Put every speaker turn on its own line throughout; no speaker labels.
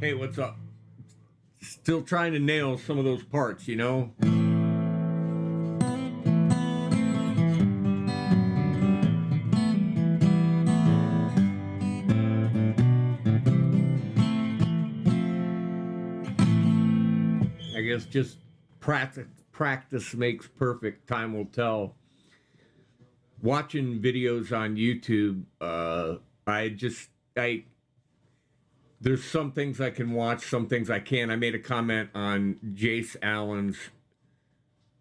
Hey, what's up? Still trying to nail some of those parts, you know? I guess just practice makes perfect. Time will tell. Watching videos on YouTube, I there's some things I can watch, some things I can't. I made a comment on Jace Allen's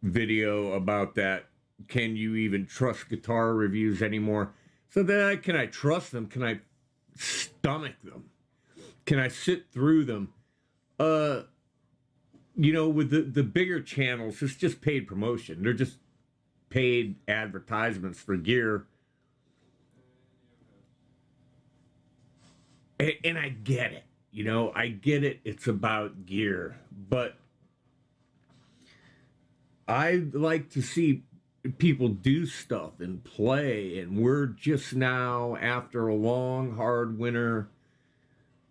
video about that. Can you even trust guitar reviews anymore? So then, can I trust them? Can I stomach them? Can I sit through them? With the bigger channels, it's just paid promotion. They're just paid advertisements for gear. And I get it. I get it. It's about gear. But I like to see people do stuff and play. And we're just now, after a long, hard winter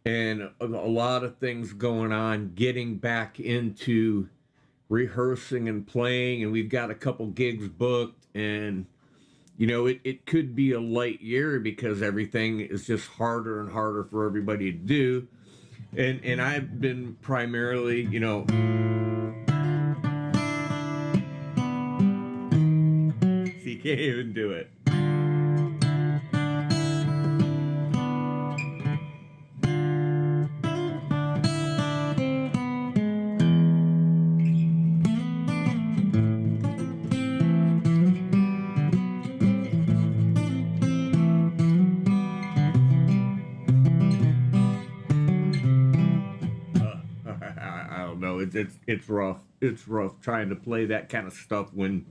and a lot of things going on, getting back into rehearsing and playing. And we've got a couple gigs booked. And it could be a light year because everything is just harder and harder for everybody to do. And I've been primarily, see, you can't even do it. I don't know. It's rough. It's rough trying to play that kind of stuff when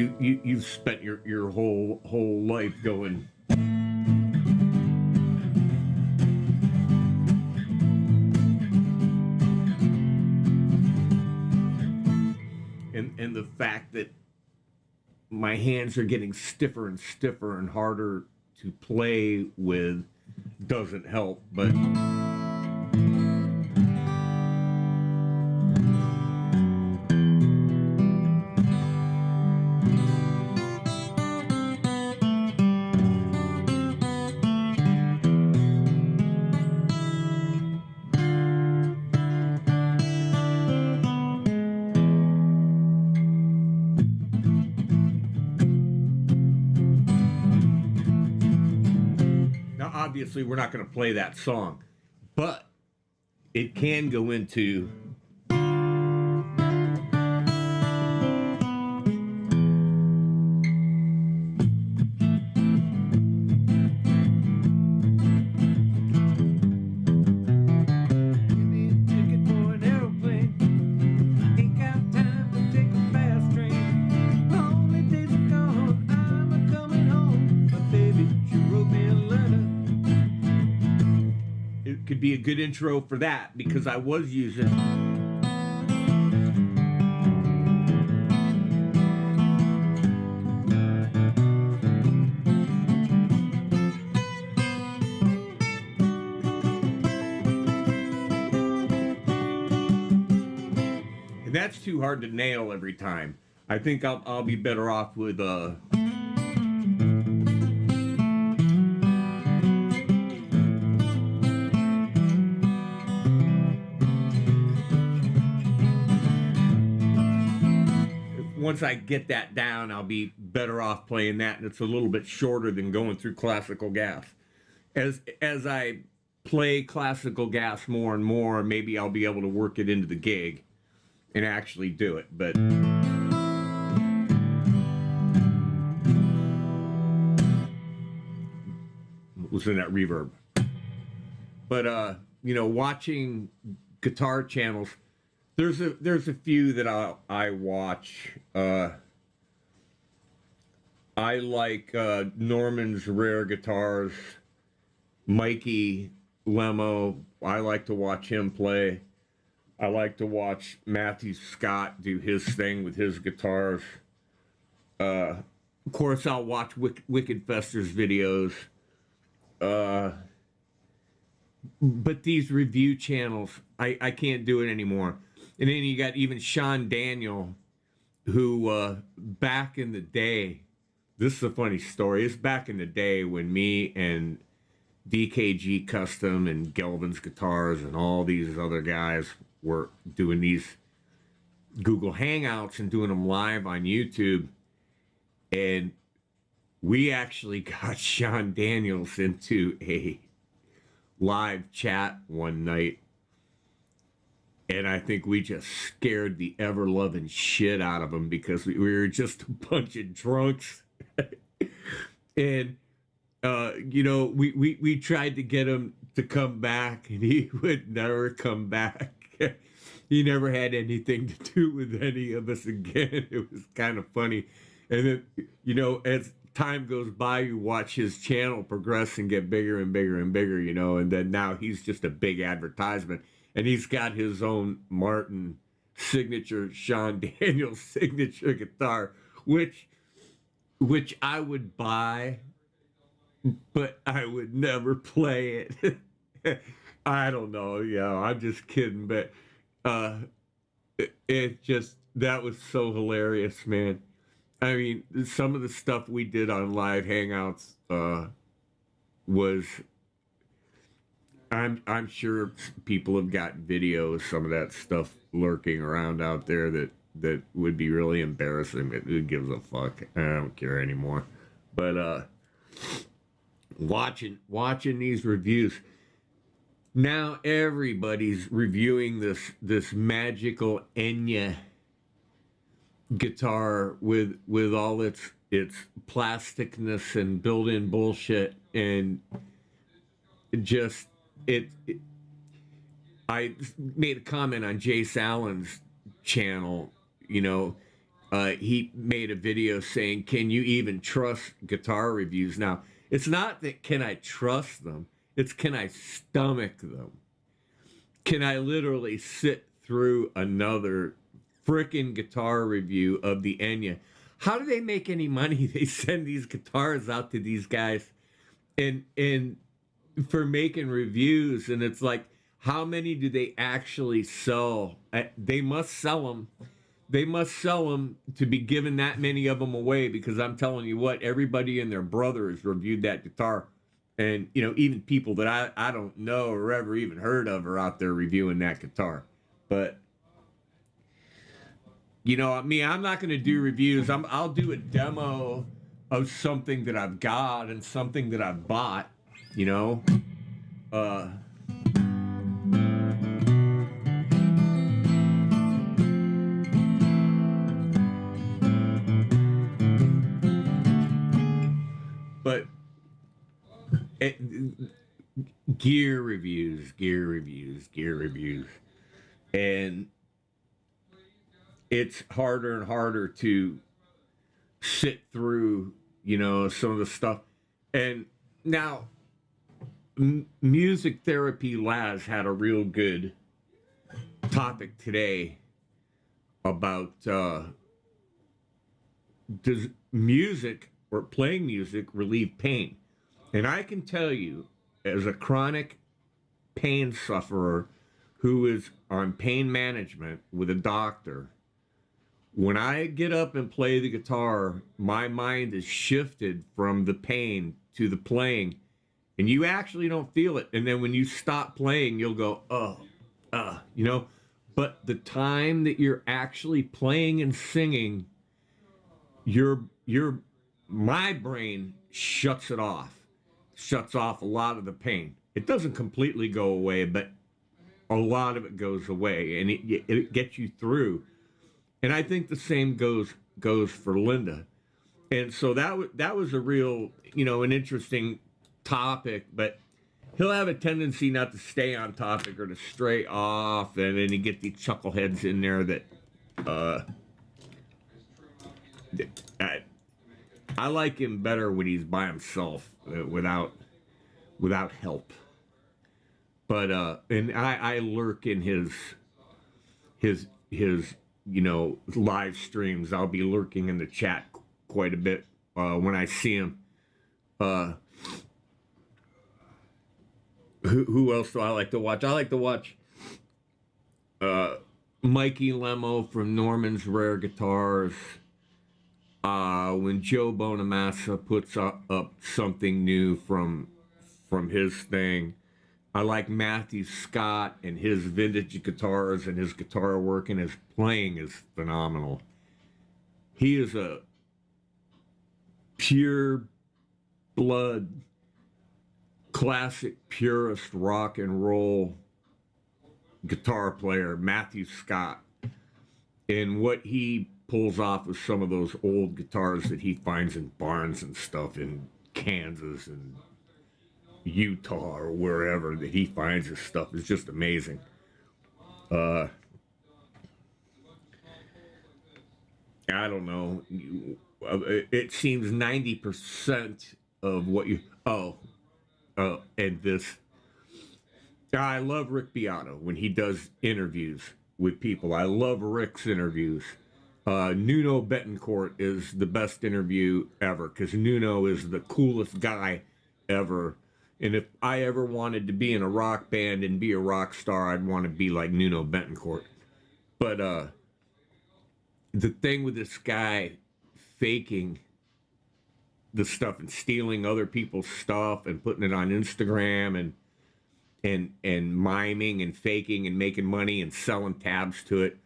you've spent your whole life going. And the fact that my hands are getting stiffer and stiffer and harder to play with doesn't help, but obviously we're not going to play that song, but it can go into could be a good intro for that because I was using and that's too hard to nail every time. I think I'll be better off with once I get that down, I'll be better off playing that, and it's a little bit shorter than going through classical gas. As I play classical gas more and more, maybe I'll be able to work it into the gig and actually do it. But listen to that reverb. But watching guitar channels. There's a few that I watch. I like Norman's Rare Guitars, Mikey Lemo. I like to watch him play. I like to watch Matthew Scott do his thing with his guitars. Of course, I'll watch Wicked Fester's videos. but these review channels, I can't do it anymore. And then you got even Sean Daniel, who back in the day, this is a funny story. It's back in the day when me and DKG Custom and Gelvin's Guitars and all these other guys were doing these Google Hangouts and doing them live on YouTube. And we actually got Sean Daniels into a live chat one night. And I think we just scared the ever loving shit out of him because we were just a bunch of drunks. And we tried to get him to come back, and he would never come back. He never had anything to do with any of us again. It was kind of funny. And then, as time goes by, you watch his channel progress and get bigger and bigger and bigger, and then now he's just a big advertisement. And he's got his own Martin signature, Sean Daniels signature guitar, which I would buy, but I would never play it. I don't know. I'm just kidding. But it just, that was so hilarious, man. I mean, some of the stuff we did on live hangouts was, I'm sure people have got videos, some of that stuff lurking around out there that would be really embarrassing, but who gives a fuck? I don't care anymore. But watching these reviews, now everybody's reviewing this magical Enya guitar with all its plasticness and built-in bullshit, and just I made a comment on Jace Allen's channel. He made a video saying, can you even trust guitar reviews? Now, it's not that can I trust them, it's can I stomach them? Can I literally sit through another frickin' guitar review of the Enya? How do they make any money? They send these guitars out to these guys and for making reviews, and it's like, how many do they actually sell? They must sell them. They must sell them to be giving that many of them away, because I'm telling you what, everybody and their brother has reviewed that guitar. And, even people that I don't know or ever even heard of are out there reviewing that guitar. But, I'm not going to do reviews. I'll do a demo of something that I've got and something that I've bought, but gear reviews, and it's harder and harder to sit through, some of the stuff. And now, Music Therapy Laz had a real good topic today about does music or playing music relieve pain? And I can tell you, as a chronic pain sufferer who is on pain management with a doctor, when I get up and play the guitar, my mind is shifted from the pain to the playing, and you actually don't feel it. And then when you stop playing, you'll go, But the time that you're actually playing and singing, my brain shuts off a lot of the pain. It doesn't completely go away, but a lot of it goes away, and it gets you through. And I think the same goes for Linda. And so that was a real, an interesting topic, but he'll have a tendency not to stay on topic or to stray off, and then you get these chuckleheads in there that I like him better when he's by himself, without help. But and I lurk in his live streams. I'll be lurking in the chat quite a bit when I see him. who else do I like to watch? I like to watch Mikey Lemo from Norman's Rare Guitars. When Joe Bonamassa puts up something new from his thing. I like Matthew Scott and his vintage guitars, and his guitar work and his playing is phenomenal. He is a pure blood, classic purist rock and roll guitar player, Matthew Scott. And what he pulls off with some of those old guitars that he finds in barns and stuff in Kansas and Utah or wherever that he finds his stuff is just amazing. I don't know. It seems 90% of what you... and this... I love Rick Beato when he does interviews with people. I love Rick's interviews. Nuno Betancourt is the best interview ever because Nuno is the coolest guy ever. And if I ever wanted to be in a rock band and be a rock star, I'd want to be like Nuno Betancourt. But the thing with this guy faking the stuff and stealing other people's stuff and putting it on Instagram and miming and faking and making money and selling tabs to it.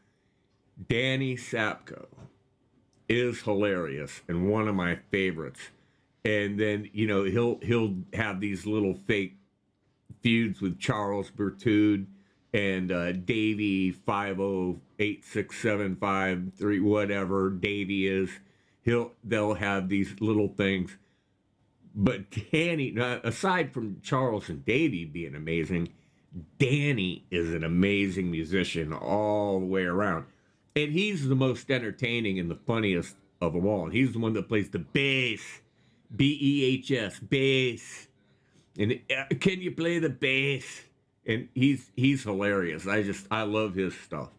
Danny Sapko is hilarious and one of my favorites. And then, you know, he'll have these little fake feuds with Charles Bertude and Davey 5086753, whatever Davey is. They'll have these little things. But Danny, aside from Charles and Davey being amazing, Danny is an amazing musician all the way around. And he's the most entertaining and the funniest of them all. And he's the one that plays the bass. B-E-H-S, bass. And can you play the bass? And he's hilarious. I love his stuff.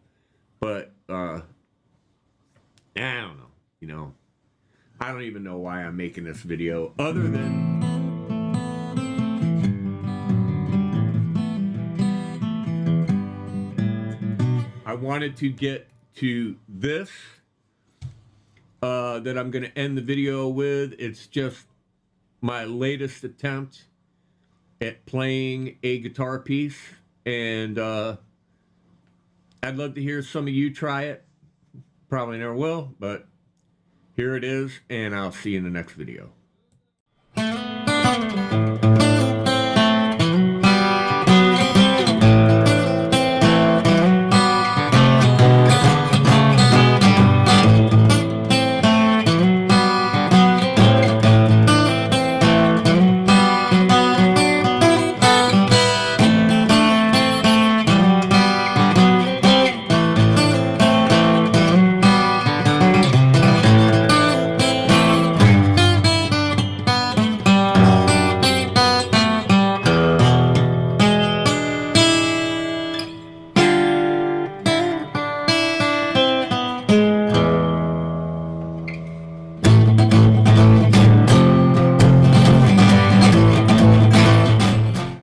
But I don't know, you know. I don't even know why I'm making this video other than I wanted to get to this that I'm going to end the video with. It's just my latest attempt at playing a guitar piece, and I'd love to hear some of you try it. Probably never will, but here it is, and I'll see you in the next video.